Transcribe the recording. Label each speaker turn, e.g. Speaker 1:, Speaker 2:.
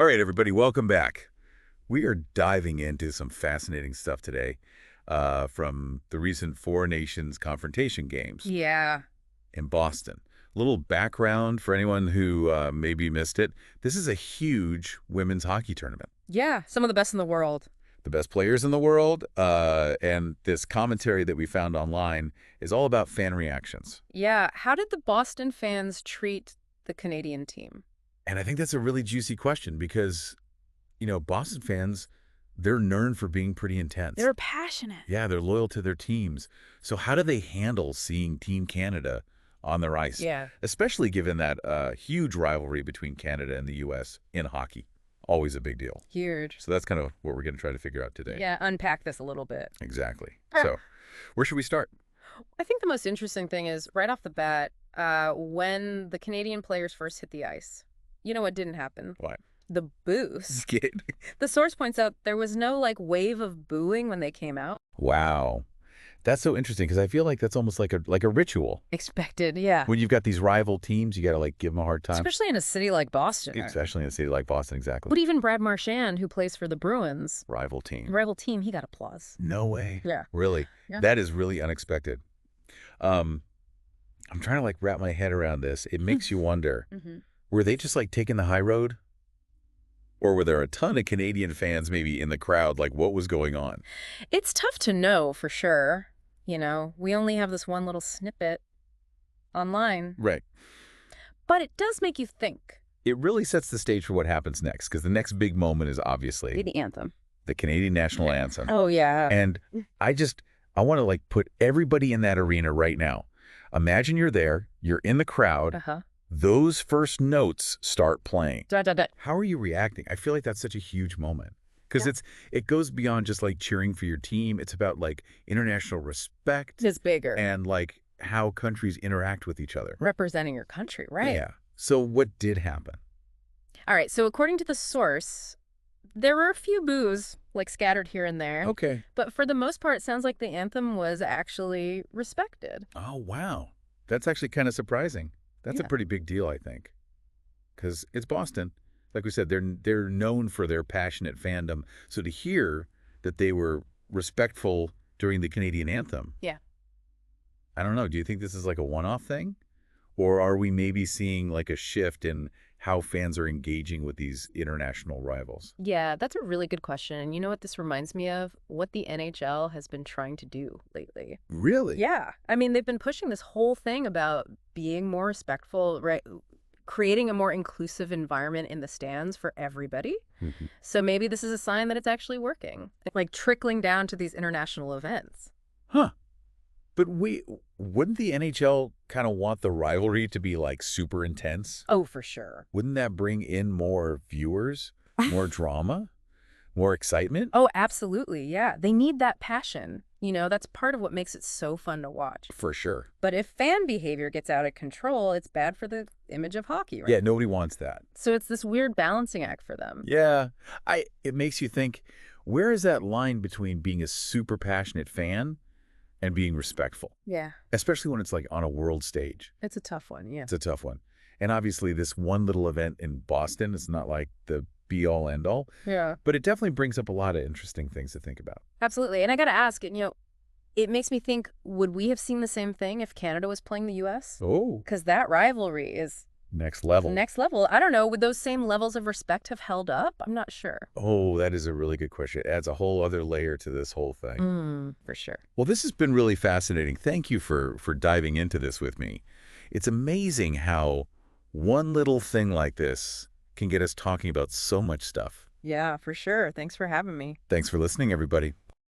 Speaker 1: All right, everybody, welcome back. We are diving into some fascinating stuff today from the recent Four Nations Confrontation games
Speaker 2: Yeah.
Speaker 1: in Boston. A little background for anyone who maybe missed it. This is a huge women's hockey tournament.
Speaker 2: Yeah. Some of the best in the world.
Speaker 1: The best players in the world, and this commentary that we found online is all about fan reactions.
Speaker 2: Yeah. How did the Boston fans treat the Canadian team?
Speaker 1: And I think that's a really juicy question because, Boston fans, they're known for being pretty intense.
Speaker 2: They were passionate.
Speaker 1: Yeah, they're loyal to their teams. So how do they handle seeing Team Canada on their ice?
Speaker 2: Yeah.
Speaker 1: Especially given that huge rivalry between Canada and the U.S. in hockey. Always a big deal.
Speaker 2: Huge.
Speaker 1: So that's kind of what we're going to try to figure out today.
Speaker 2: Yeah. Unpack this a little bit.
Speaker 1: Exactly. So where should we start?
Speaker 2: I think the most interesting thing is right off the bat, when the Canadian players first hit the ice, you know what didn't happen?
Speaker 1: What?
Speaker 2: The boos.
Speaker 1: Skid.
Speaker 2: The source points out there was no wave of booing when they came out.
Speaker 1: Wow. That's so interesting because I feel like that's almost like a ritual.
Speaker 2: Expected, yeah.
Speaker 1: When you've got these rival teams, you got to give them a hard time.
Speaker 2: Especially in a city like Boston.
Speaker 1: Especially in a city like Boston, exactly.
Speaker 2: But even Brad Marchand, who plays for the Bruins,
Speaker 1: Rival team.
Speaker 2: he got applause.
Speaker 1: No way.
Speaker 2: Yeah.
Speaker 1: Really?
Speaker 2: Yeah.
Speaker 1: That is really unexpected. I'm trying to wrap my head around this. It makes you wonder, were they just taking the high road? Or were there a ton of Canadian fans maybe in the crowd? What was going on?
Speaker 2: It's tough to know for sure. We only have this one little snippet online.
Speaker 1: Right.
Speaker 2: But it does make you think.
Speaker 1: It really sets the stage for what happens next, because the next big moment is obviously
Speaker 2: The anthem.
Speaker 1: the Canadian national anthem.
Speaker 2: Oh, yeah.
Speaker 1: And I want to put everybody in that arena right now. Imagine you're there, you're in the crowd, those first notes start playing. How are you reacting? I feel like that's such a huge moment. Because it goes beyond just cheering for your team. It's about international respect.
Speaker 2: It's bigger.
Speaker 1: And how countries interact with each other.
Speaker 2: Representing your country, right?
Speaker 1: Yeah. So what did happen?
Speaker 2: All right. So according to the source, there were a few boos scattered here and there.
Speaker 1: Okay.
Speaker 2: But for the most part, it sounds like the anthem was actually respected.
Speaker 1: Oh, wow. That's actually kind of surprising. That's a pretty big deal, I think. Because it's Boston. Like we said, they're known for their passionate fandom. So to hear that they were respectful during the Canadian anthem.
Speaker 2: Yeah.
Speaker 1: I don't know. Do you think this is a one-off thing? Or are we maybe seeing a shift in how fans are engaging with these international rivals?
Speaker 2: Yeah, that's a really good question. And you know what this reminds me of? What the NHL has been trying to do lately.
Speaker 1: Really?
Speaker 2: Yeah. I mean, they've been pushing this whole thing about being more respectful, right? Creating a more inclusive environment in the stands for everybody. So maybe this is a sign that it's actually working, trickling down to these international events.
Speaker 1: Huh. But wouldn't the NHL kind of want the rivalry to be super intense?
Speaker 2: Oh, for sure.
Speaker 1: Wouldn't that bring in more viewers, more drama, more excitement?
Speaker 2: Oh, absolutely. Yeah. They need that passion. That's part of what makes it so fun to watch.
Speaker 1: For sure.
Speaker 2: But if fan behavior gets out of control, it's bad for the image of hockey, right?
Speaker 1: Yeah, nobody wants that.
Speaker 2: So it's this weird balancing act for them.
Speaker 1: Yeah. It makes you think, where is that line between being a super passionate fan and being respectful?
Speaker 2: Yeah.
Speaker 1: Especially when it's on a world stage.
Speaker 2: It's a tough one, yeah.
Speaker 1: It's a tough one. And obviously this one little event in Boston is not the be-all, end-all.
Speaker 2: Yeah.
Speaker 1: But it definitely brings up a lot of interesting things to think about.
Speaker 2: Absolutely. And I got to ask, it makes me think, would we have seen the same thing if Canada was playing the U.S.?
Speaker 1: Oh.
Speaker 2: Because that rivalry is
Speaker 1: next level.
Speaker 2: Next level. I don't know. Would those same levels of respect have held up? I'm not sure.
Speaker 1: Oh, that is a really good question. It adds a whole other layer to this whole thing.
Speaker 2: For sure.
Speaker 1: Well, this has been really fascinating. Thank you for diving into this with me. It's amazing how one little thing like this can get us talking about so much stuff.
Speaker 2: Yeah, for sure. Thanks for having me.
Speaker 1: Thanks for listening, everybody.